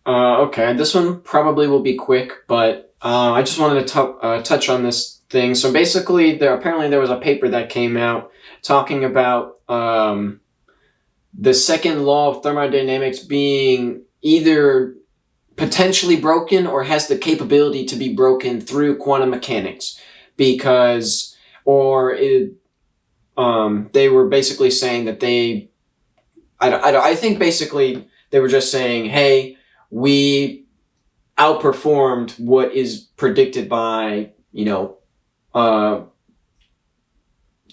Okay, this one probably will be quick, but I just wanted to touch on this thing. So basically, apparently there was a paper that came out talking about the second law of thermodynamics being either potentially broken or has the capability to be broken through quantum mechanics, because they were basically saying that I think basically they were just saying, hey, we outperformed what is predicted by,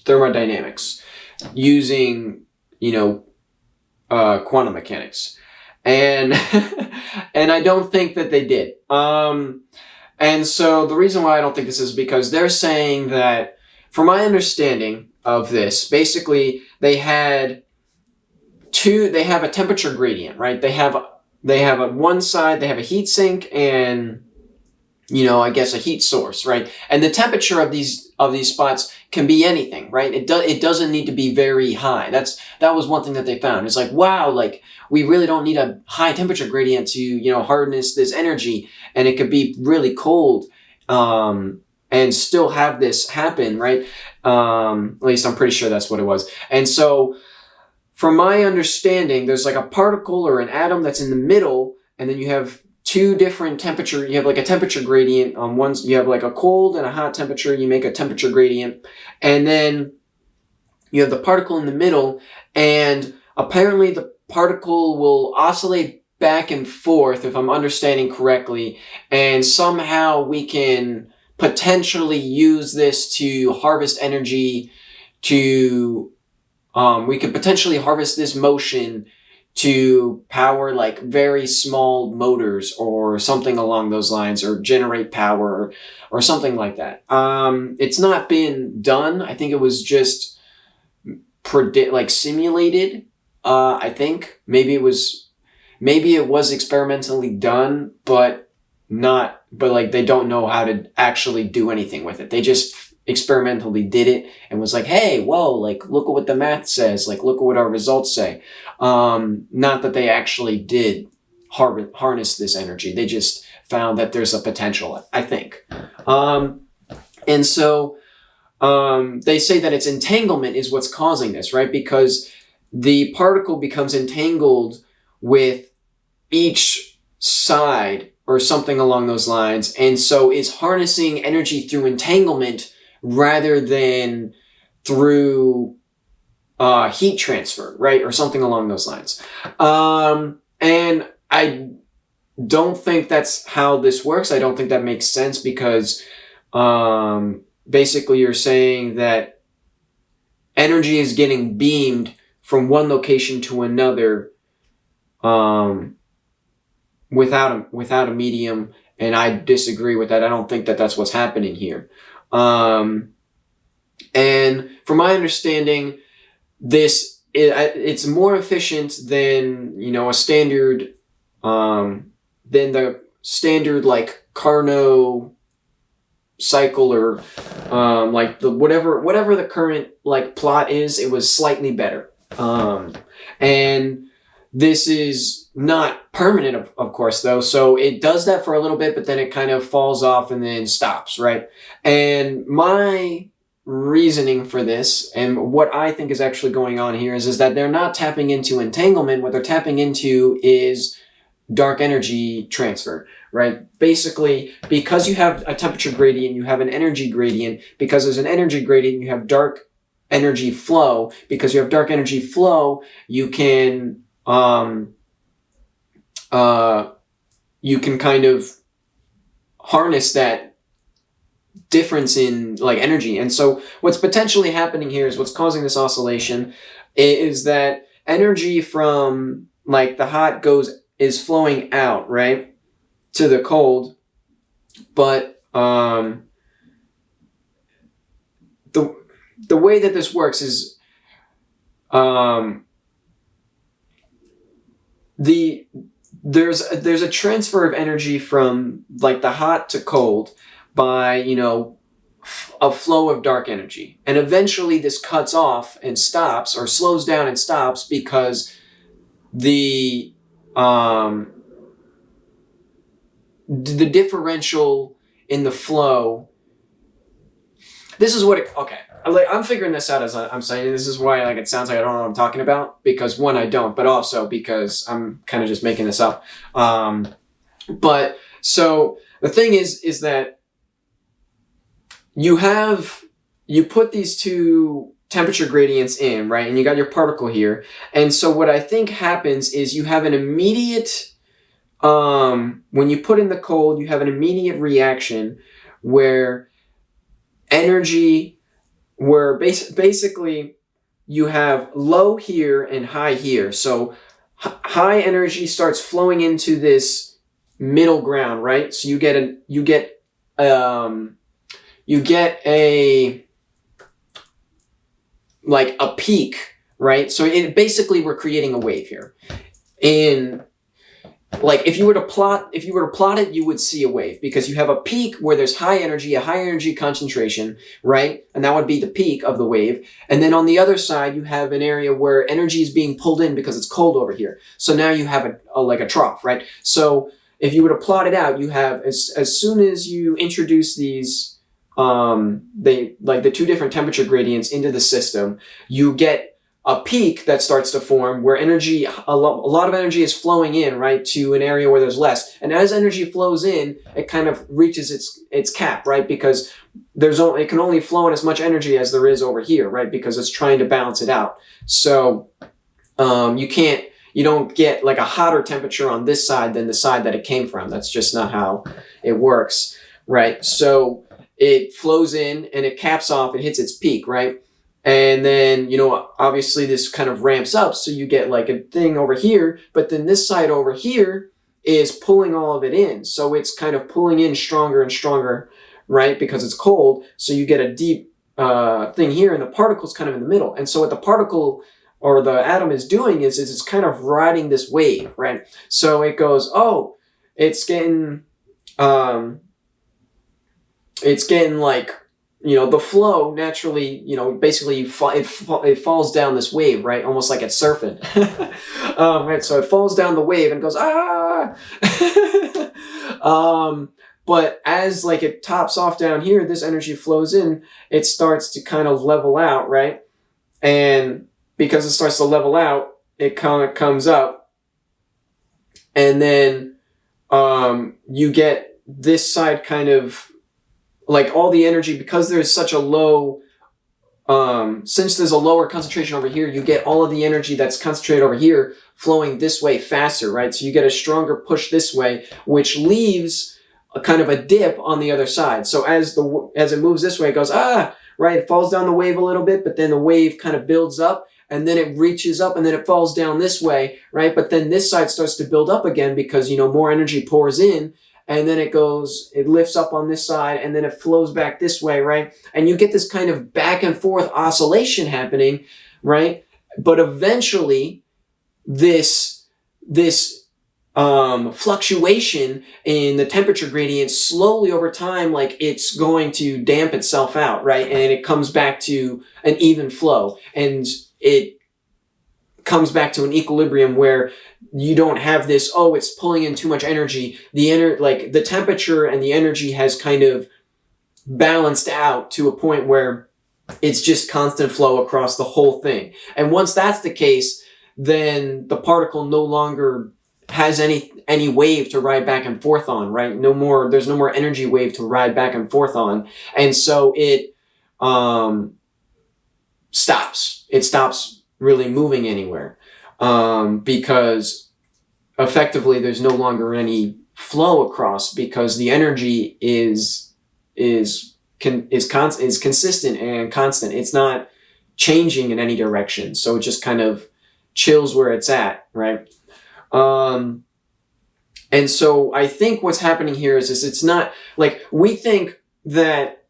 thermodynamics using, quantum mechanics. And, and I don't think that they did. And so the reason why I don't think this is because they're saying that, from my understanding of this, basically they have a temperature gradient, right? They have one side, they have a heat sink and, I guess a heat source, right? And the temperature of these spots can be anything, right? It doesn't need to be very high. That was one thing that they found. It's like, wow, like we really don't need a high temperature gradient to, harness this energy, and it could be really cold, and still have this happen, right? At least I'm pretty sure that's what it was. And so, from my understanding, there's like a particle or an atom that's in the middle, and then you have two different temperature. You have like a temperature gradient on one. You have like a cold and a hot temperature. You make a temperature gradient, and then you have the particle in the middle. And apparently, the particle will oscillate back and forth, if I'm understanding correctly. And somehow we can potentially use this to harvest energy. We could potentially harvest this motion to power like very small motors or something along those lines, or generate power or something like that. It's not been done. I think it was just simulated. I think maybe it was experimentally done, but like they don't know how to actually do anything with it. They just experimentally did it and was like, hey, well, like, look at what the math says. Like, look at what our results say. Not that they actually did harness this energy. They just found that there's a potential, I think. And so they say that it's entanglement is what's causing this, right? Because the particle becomes entangled with each side or something along those lines, and so is harnessing energy through entanglement rather than through heat transfer, right? Or something along those lines. And I don't think that's how this works. I don't think that makes sense, because basically you're saying that energy is getting beamed from one location to another without a medium, and I disagree with that. I don't think that that's what's happening here. And from my understanding, it's more efficient than a standard than the standard like Carnot cycle, or like the whatever the current like plot is. It was slightly better, and this is not permanent, of course, though. So it does that for a little bit, but then it kind of falls off and then stops, right? And my reasoning for this, and what I think is actually going on here, is that they're not tapping into entanglement. What they're tapping into is dark energy transfer, right? Basically, because you have a temperature gradient, you have an energy gradient. Because there's an energy gradient, you have dark energy flow. Because you have dark energy flow, you can kind of harness that difference in like energy. And so what's potentially happening here is what's causing this oscillation is that energy from like the hot is flowing out, right, to the cold. But the way that this works is there's a transfer of energy from like the hot to cold by a flow of dark energy, and eventually this cuts off and stops, or slows down and stops, because the the differential in the flow. This is what it, okay. I'm figuring this out as I'm saying. This is why like it sounds like I don't know what I'm talking about, because one, I don't, but also because I'm kind of just making this up. But so the thing is that you put these two temperature gradients in, right? And you got your particle here. And so what I think happens is you have an immediate, when you put in the cold, you have an immediate reaction where basically you have low here and high here. So high energy starts flowing into this middle ground, right? So you get a like a peak, right? So basically we're creating a wave here. And like if you were to plot it, you would see a wave, because you have a peak where there's a high energy concentration, right? And that would be the peak of the wave. And then on the other side, you have an area where energy is being pulled in because it's cold over here. So now you have like a trough, right? So if you were to plot it out, you have as soon as you introduce these the two different temperature gradients into the system, you get a peak that starts to form where a lot of energy is flowing in, right, to an area where there's less. And as energy flows in, it kind of reaches its cap, right, because it can only flow in as much energy as there is over here, right, because it's trying to balance it out. So you don't get like a hotter temperature on this side than the side that it came from. That's just not how it works, right? So it flows in and it caps off, it hits its peak, right? And then, obviously this kind of ramps up. So you get like a thing over here, but then this side over here is pulling all of it in. So it's kind of pulling in stronger and stronger, right? Because it's cold. So you get a deep thing here, and the particle's kind of in the middle. And so what the particle or the atom is doing is it's kind of riding this wave, right? So it goes, oh, it's getting like, the flow naturally, basically it falls down this wave, right? Almost like it's surfing. Right? So it falls down the wave and goes, ah! But as like it tops off down here, this energy flows in, it starts to kind of level out, right? And because it starts to level out, it kind of comes up, and then you get this side kind of like all the energy, because there's such a low, since there's a lower concentration over here, you get all of the energy that's concentrated over here flowing this way faster, right? So you get a stronger push this way, which leaves a kind of a dip on the other side. So as it moves this way, it goes, right? It falls down the wave a little bit, but then the wave kind of builds up, and then it reaches up, and then it falls down this way, right? But then this side starts to build up again because, more energy pours in. And then it lifts up on this side, and then it flows back this way, right? And you get this kind of back and forth oscillation happening, right? But eventually, this fluctuation in the temperature gradient slowly over time, like it's going to damp itself out, right? And it comes back to an even flow, and it comes back to an equilibrium where you don't have this, it's pulling in too much energy. The temperature and the energy has kind of balanced out to a point where it's just constant flow across the whole thing. And once that's the case, then the particle no longer has any wave to ride back and forth on, right? There's no more energy wave to ride back and forth on. And so it stops. It stops really moving anywhere. Because effectively there's no longer any flow across, because the energy is consistent and constant. It's not changing in any direction. So it just kind of chills where it's at, right? And so I think what's happening here is it's not like we think that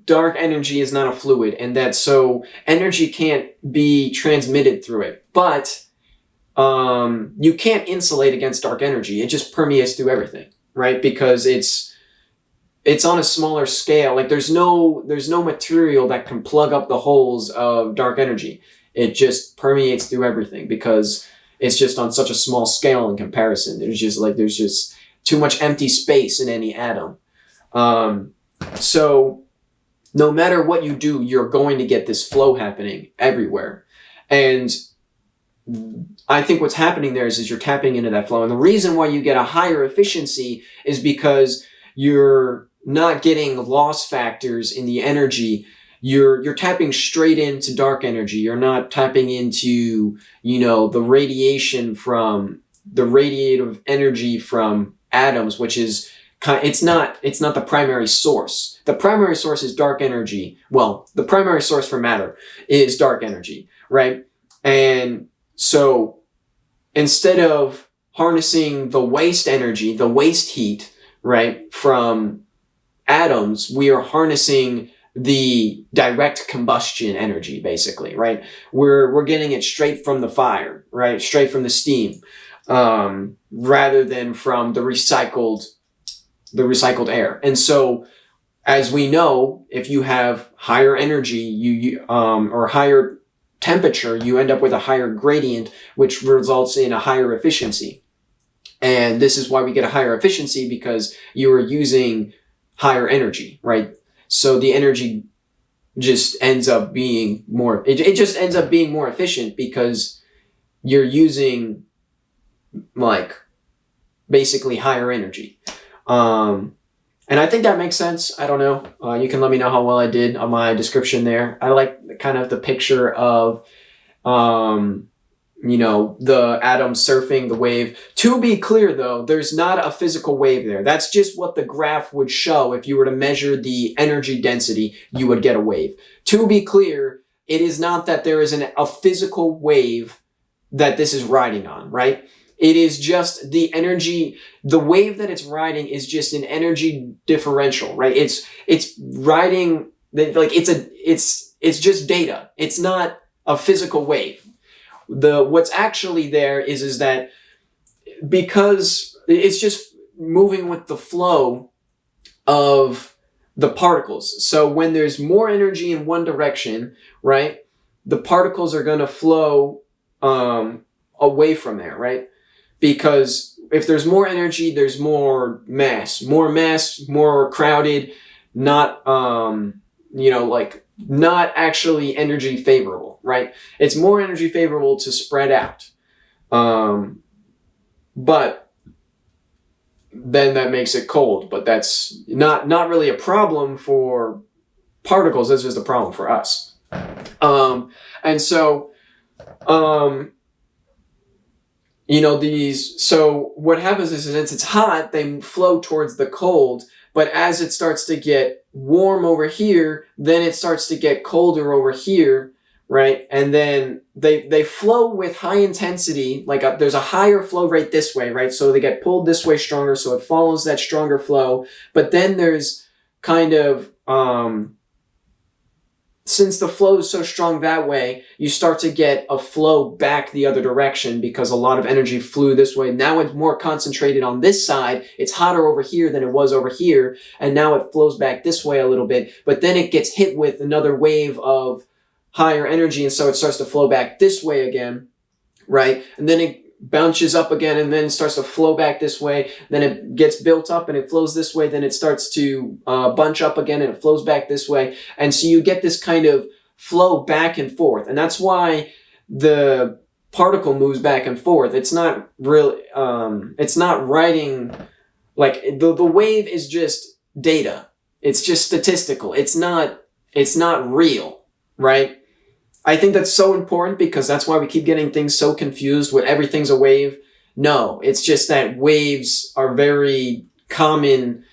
dark energy is not a fluid, and that so energy can't be transmitted through it. But you can't insulate against dark energy. It just permeates through everything, right? Because it's on a smaller scale. Like there's no material that can plug up the holes of dark energy. It just permeates through everything because It's just on such a small scale in comparison. There's just too much empty space in any atom. So no matter what you do, you're going to get this flow happening everywhere. And I think what's happening there is you're tapping into that flow. And the reason why you get a higher efficiency is because you're not getting loss factors in the energy. You're tapping straight into dark energy. You're not tapping into, the radiation from the radiative energy from atoms, which is it's not the primary source. The primary source is dark energy. Well, the primary source for matter is dark energy, right? And so instead of harnessing the waste energy, the waste heat, right, from atoms, we are harnessing the direct combustion energy, basically, right? We're getting it straight from the fire, right? Straight from the steam, rather than from the recycled air. And so, as we know, if you have higher energy, or higher temperature, you end up with a higher gradient, which results in a higher efficiency. And this is why we get a higher efficiency, because you are using higher energy, right? So the energy just ends up being more, it just ends up being more efficient because you're using basically higher energy. And I think that makes sense. I don't know. You can let me know how well I did on my description there. I like kind of the picture of, the atom surfing the wave. To be clear, though, there's not a physical wave there. That's just what the graph would show. If you were to measure the energy density, you would get a wave. To be clear, it is not that there is a physical wave that this is riding on, right? It is just the energy, the wave that it's riding is just an energy differential, right? It's riding, it's just data. It's not a physical wave. What's actually there is that because it's just moving with the flow of the particles. So when there's more energy in one direction, right, the particles are going to flow away from there, right? Because if there's more energy, there's more mass, more crowded, not not actually energy favorable, right? It's more energy favorable to spread out. But then that makes it cold, but that's not really a problem for particles. That's just a problem for us. And so, so what happens is since it's hot, they flow towards the cold, but as it starts to get warm over here, then it starts to get colder over here, right? And then they flow with high intensity, there's a higher flow rate this way, right? So they get pulled this way stronger, so it follows that stronger flow. But then there's kind of, since the flow is so strong that way, you start to get a flow back the other direction because a lot of energy flew this way. Now it's more concentrated on this side. It's hotter over here than it was over here. And now it flows back this way a little bit. But then it gets hit with another wave of higher energy. And so it starts to flow back this way again, right? And then it bounces up again and then starts to flow back this way. Then it gets built up and it flows this way. Then it starts to bunch up again and it flows back this way. And so you get this kind of flow back and forth. And that's why the particle moves back and forth. It's not really, it's not riding, the wave is just data. It's just statistical. It's not real, right? I think that's so important because that's why we keep getting things so confused with everything's a wave. No, it's just that waves are very common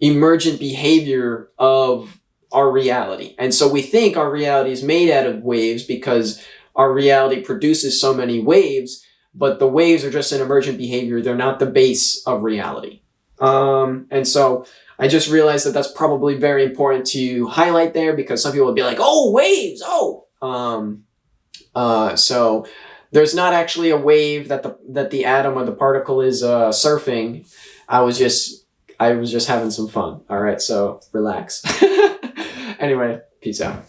emergent behavior of our reality. And so we think our reality is made out of waves because our reality produces so many waves, but the waves are just an emergent behavior. They're not the base of reality. And so I just realized that that's probably very important to highlight there because some people would be like, oh, waves, oh. So there's not actually a wave that the atom or the particle is surfing. I was just having some fun. All right, so relax. Anyway, peace out.